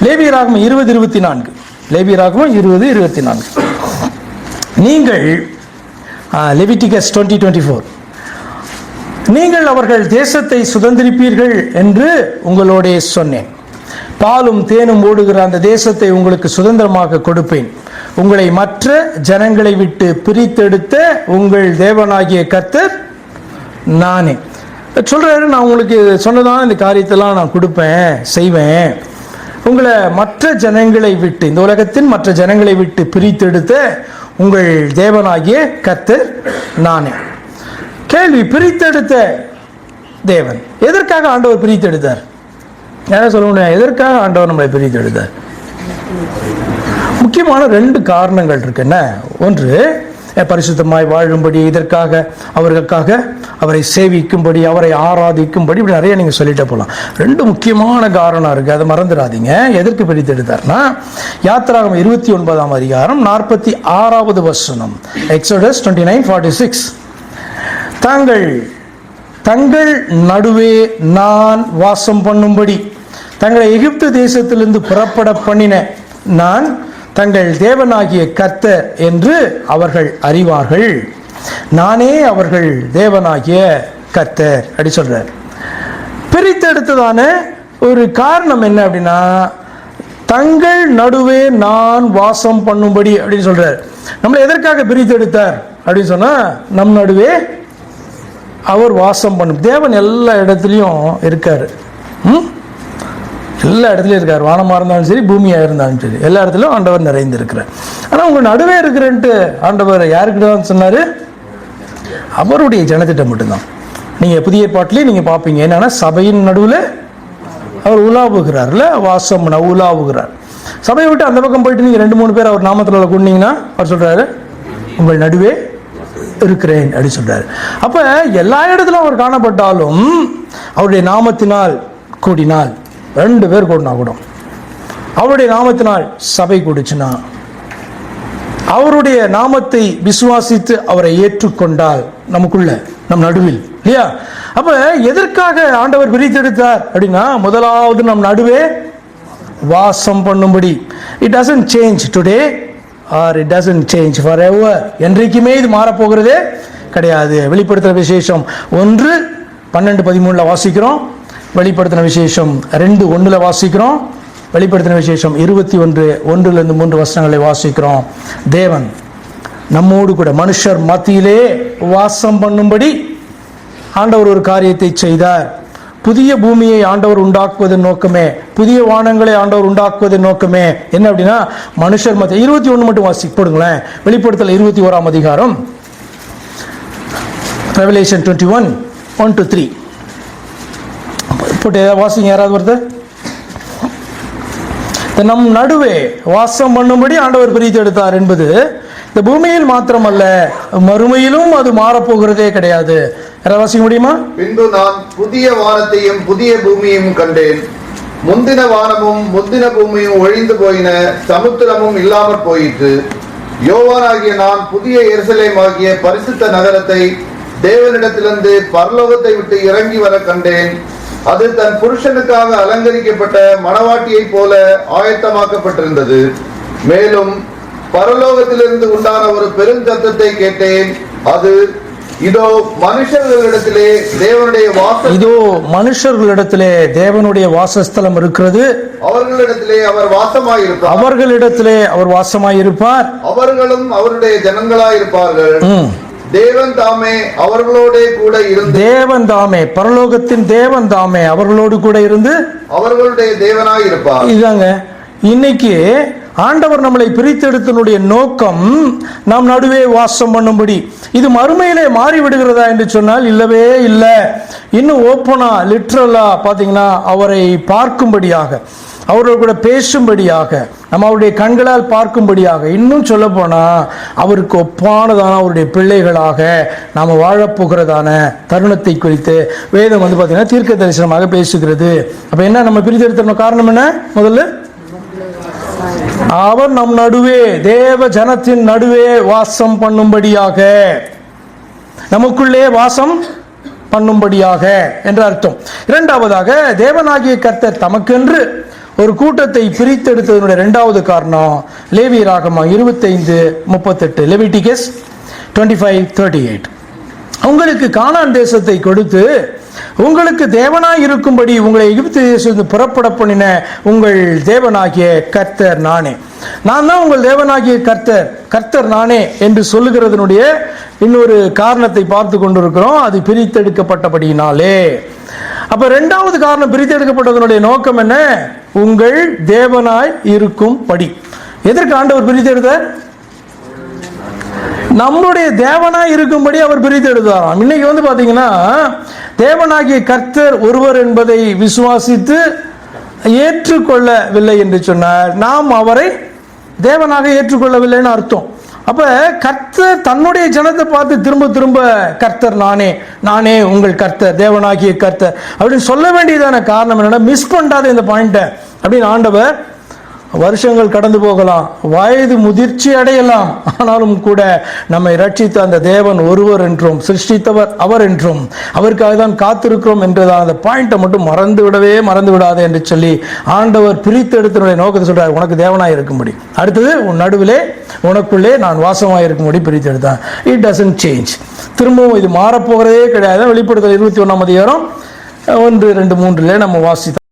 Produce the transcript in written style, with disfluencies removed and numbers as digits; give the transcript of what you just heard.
லேவியராகமம் 20:24. லேவியராகமம் 20:24. நீங்கள் லெவிட்டிகஸ் 20:24, நீங்கள் அவர்கள் தேசத்தை சுதந்திரிப்பீர்கள் என்று உங்களோடே சொன்னேன். பாலும் தேனும் ஓடுகிற அந்த தேசத்தை உங்களுக்கு சுதந்திரமாக கொடுப்பேன். உங்களை மற்ற ஜனங்களை விட்டு பிரித்தெடுத்த உங்கள் தேவனாகிய கர்த்தர் நானே. சொல்றாரு, நான் உங்களுக்கு சொன்னதான் இந்த காரியத்தெல்லாம் நான் கொடுப்பேன், செய்வேன். உங்களை மற்ற ஜனங்களை விட்டு, இந்த உலகத்தின் மற்ற ஜனங்களை விட்டு பிரித்தெடுத்த உங்கள் தேவனாகிய கர்த்தர் நானே. கேள்வி, பிரித்தெடுத்த தேவன், எதற்காக ஆண்டவர் பிரித்தெடுத்தார்? யாரும் சொல்ல முடியாது, எதற்காக ஆண்டவர் நம்மளை பிரித்தெடுத்தார்? முக்கியமான 2 காரணங்கள் இருக்கு. என்ன? ஒன்று, பரிசுத்தமாய் வாழும்படி, இதற்காக அவர்களுக்காக அவரை சேவிக்கும்படி, அவரை ஆராதிக்கும்படி, இப்படி நிறைய நீங்க சொல்லிட்டே போகலாம். 2 முக்கியமான காரணம் இருக்கு, அதை மறந்துடாதீங்க. எதற்கு பிரித்தெடுத்தார்னா, யாத்திராகமம் 29ஆம் அதிகாரம் 46வது வசனம், எக்ஸோடஸ் 29:46, தங்கள் நடுவே நான் வாசம் பண்ணும்படி தங்களை எகிப்து தேசத்திலிருந்து புறப்பட பண்ணின நான் தங்கள் தேவனாகிய கர்த்தர் என்று அவர்கள் அறிவார்கள். நானே அவர்கள் தேவனாகிய கர்த்தர் அப்படி சொல்றார். பிரித்தெடுத்ததான ஒரு காரணம் என்ன அப்படின்னா, தங்கள் நடுவே நான் வாசம் பண்ணும்படி அப்படின்னு சொல்றார். நம்மளை எதற்காக பிரித்தெடுத்தார் அப்படின்னு சொன்னா, நம் நடுவே அவர் வாசம் பண்ணும். தேவன் எல்லா இடத்துலையும் இருக்காரு. எல்லா இடத்துலையும் இருக்கார். வானமாக இருந்தாலும் சரி, பூமியாக இருந்தாலும் சரி, எல்லா இடத்துலையும் ஆண்டவர் நிறைந்து இருக்கிறார். ஆனால் உங்கள் நடுவே இருக்கிறன்ட்டு ஆண்டவர் யாருக்கிட்ட தான் சொன்னார்? அவருடைய ஜனத்திட்ட மட்டும்தான். நீங்கள் புதிய பாட்டிலேயே நீங்கள் பார்ப்பீங்க, என்னன்னா சபையின் நடுவில் அவர் உலாவுகிறார்ல, வாசம் பண்ண உலாவுகிறார். சபையை விட்டு அந்த பக்கம் போயிட்டு நீங்கள் 2-3 பேர் அவர் நாமத்தில் கொண்டீங்கன்னா அவர் சொல்கிறாரு, உங்கள் நடுவே இருக்கிறேன் அப்படி சொல்றாரு. அப்ப எல்லா இடத்திலும் அவர் காணப்பட்டாலும் அவருடைய நாமத்தினால் கூடினால், 2 பேர் கூடினா கூட, அவருடைய நாமத்தினால் சபை கூடுச்சுன்னா, அவருடைய நாமத்தை விசுவாசித்து அவரை ஏற்றுக்கொண்டால் நமக்குள்ள, நம் நடுவில் இல்லையா? அப்ப எதற்காக ஆண்டவர் பிரித்தெடுத்தார் அப்படின்னா, முதலாவது நம் நடுவே வாசம் பண்ணும்படி. It doesn't change today or it doesn't change forever. என்றைக்குமே இது மாறப்போகிறதே கிடையாது. வெளிப்படுத்துற விசேஷம் 1:12-13 வாசிக்கிறோம். வெளிப்படுத்தின விசேஷம் 2:1 வாசிக்கிறோம். வெளிப்படுத்தின விசேஷம் 21:1-3 வசனங்களை வாசிக்கிறோம். தேவன் நம்மோடு கூட மனுஷர் மத்தியிலே வாசம் பண்ணும்படி ஆண்டவர் ஒரு காரியத்தை செய்தார். புதிய பூமியை ஆண்டவர் உண்டாக்குவதன் நோக்கமே, புதிய வானங்களை ஆண்டவர் உண்டாக்குவதன் நோக்கமே என்ன அப்படின்னா, மனுஷர் மத்திய 21 மட்டும் வாசி போடுங்களேன். வெளிப்படுத்தல் 21ஆம் அதிகாரம், ரெவலேஷன் 21:1-3 போட்டு வாசிங்க. யாராவது ஒருத்தர்? நம் நடுவே வாசம் பண்ணும்படி ஆண்டவர் பிரித்தெடுத்தார் என்பது இந்த பூமியில் மாத்திரமல்ல, மறுமையிலும் அது மாறப்போகிறதே கிடையாது. யாராவது வாசிக்க முடியுமா? பின்பு நான் புதிய வானத்தையும் புதிய பூமியையும் கண்டேன். முந்தின வானமும் முந்தின பூமியும் ஒழிந்து போயின, சமுத்திரமும் இல்லாமற் போயிற்று. யோவானாகிய நான் புதிய எருசலேம் ஆகிய பரிசுத்த நகரத்தை தேவனிடத்திலிருந்து பரலோகத்தை விட்டு இறங்கி வர கண்டேன். அது தன் புருஷனுக்காக அலங்கரிக்கப்பட்ட மணவாட்டியை போல ஆயத்தமாக்கப்பட்டிருந்தது. மேலும் பரலோகத்திலிருந்து உண்டான ஒரு பெருஞ்சத்தத்தை கேட்டேன். அது, இதோ மனுஷர்களிடத்திலே தேவனுடைய வாசஸ்தலம் இருக்கிறது. அவர்களிடத்திலே அவர் வாசமாயிருப்பார். அவர்களும் அவருடைய ஜனங்களாயிருப்பார்கள். தேவன் தாமே அவர்களோட கூட இருந்து, தேவன் தாமே, பரலோகத்தின் தேவன் தாமே அவர்களோடு கூட இருந்து அவர்களுடைய தேவனாயிருப்பார். இதாங்க இன்னைக்கு ஆண்டவர் நம்மளை பிரித்தெடுத்தனுடைய நோக்கம், நாம் நடுவே வாசம் பண்ணும்படி. இது மறுமையிலே மாறிவிடுகிறதா என்று சொன்னால் இல்லவே இல்லை. இன்னும் ஓப்பனா, லிட்ரலா பார்த்தீங்கன்னா அவரை பார்க்கும்படியாக, அவரோடு கூட பேசும்படியாக, நம்ம அவருடைய கண்களால் பார்க்கும்படியாக, இன்னும் சொல்ல போனா அவருக்கு ஒப்பானதான அவருடைய பிள்ளைகளாக நாம் வாழப்போகிறதான தருணத்தை குறித்து வேதம் பார்த்தீங்கன்னா தீர்க்க தரிசனமாக பேசுகிறது. அப்ப என்ன, நம்ம பிரித்தெடுத்த காரணம் என்ன? முதல்ல அவர் நம் நடுவே, தேவ ஜனத்தின் நடுவே வாசம் பண்ணும்படியாக, நமக்குள்ளே வாசம் பண்ணும்படியாக என்று அர்த்தம். இரண்டாவதாக, தேவனாகிய கர்த்தர் தமக்கென்று ஒரு கூட்டத்தை பிரித்தெடுத்ததனுடைய இரண்டாவது காரணம் லேவியராகமம் 25:38, லெவிட்டிகஸ் 25:38. உங்களுக்கு கானான் தேசத்தை கொடுத்து உங்களுக்கு தேவனாய் இருக்கும்படி உங்களை எகிப்து தேசத்திலிருந்து புறப்பட பண்ணின உங்கள் தேவனாகிய கர்த்தர் நானே. நான் தான் உங்கள் தேவனாகிய கர்த்தர் நானே என்று சொல்லுகிறதனுடைய இன்னொரு காரணத்தை பார்த்து கொண்டிருக்கிறோம். அது பிரித்தெடுக்கப்பட்டபடியினாலே. அப்ப இரண்டாவது காரணம் பிரித்தெடுக்கப்பட்டதனுடைய நோக்கம் என்ன? உங்கள் தேவனாய் இருக்கும் படி. எதற்கு ஆண்டவர் பிரித்தெடுத்தார்? நம்முடைய தேவனாய் இருக்கும்படி அவர் பிரித்தெடுத்தாராம். இன்னைக்கு பாத்தீங்கன்னா தேவனாகிய கர்த்தர் ஒருவர் என்பதை விசுவாசித்து ஏற்றுக்கொள்ளவில்லை என்று சொன்னார். நாம் அவரை தேவனாக ஏற்றுக்கொள்ளவில்லைன்னு அர்த்தம். அப்ப கர்த்தர் தன்னுடைய ஜனத்தை பார்த்து திரும்ப திரும்ப கர்த்தர் நானே உங்கள் கர்த்தர், தேவனாகிய கர்த்தர் அப்படின்னு சொல்ல வேண்டியதான காரணம் என்னன்னா, மிஸ் பண்ணாத இந்த பாயிண்ட அப்படின்னு ஆண்டவர் வருஷங்கள் கடந்து போகலாம், வயது முதிர்ச்சி அடையலாம், ஆனாலும் கூட நம்மை ரட்சித்த அந்த தேவன் ஒருவர் என்றும் சிருஷ்டித்தவர் அவர் என்றும் அவருக்காக தான் காத்திருக்கிறோம் என்றுதான் அந்த பாயிண்டை மட்டும் மறந்து விடாதே என்று சொல்லி ஆண்டவர் பிரித்தெடுத்தனுடைய நோக்கத்தை சொல்றார். உனக்கு தேவனாய் இருக்கும்படி, அடுத்தது உன் நடுவிலே உனக்குள்ளே நான் வாசமாய் இருக்கும்படி பிரித்தெடுத்தான். It doesn't change. திரும்பவும் இது மாறப்போகிறதே கிடையாது. வெளிப்படுத்தல் 21 அதிகாரம் 1, 2, 3 நம்ம வாசித்தோம்.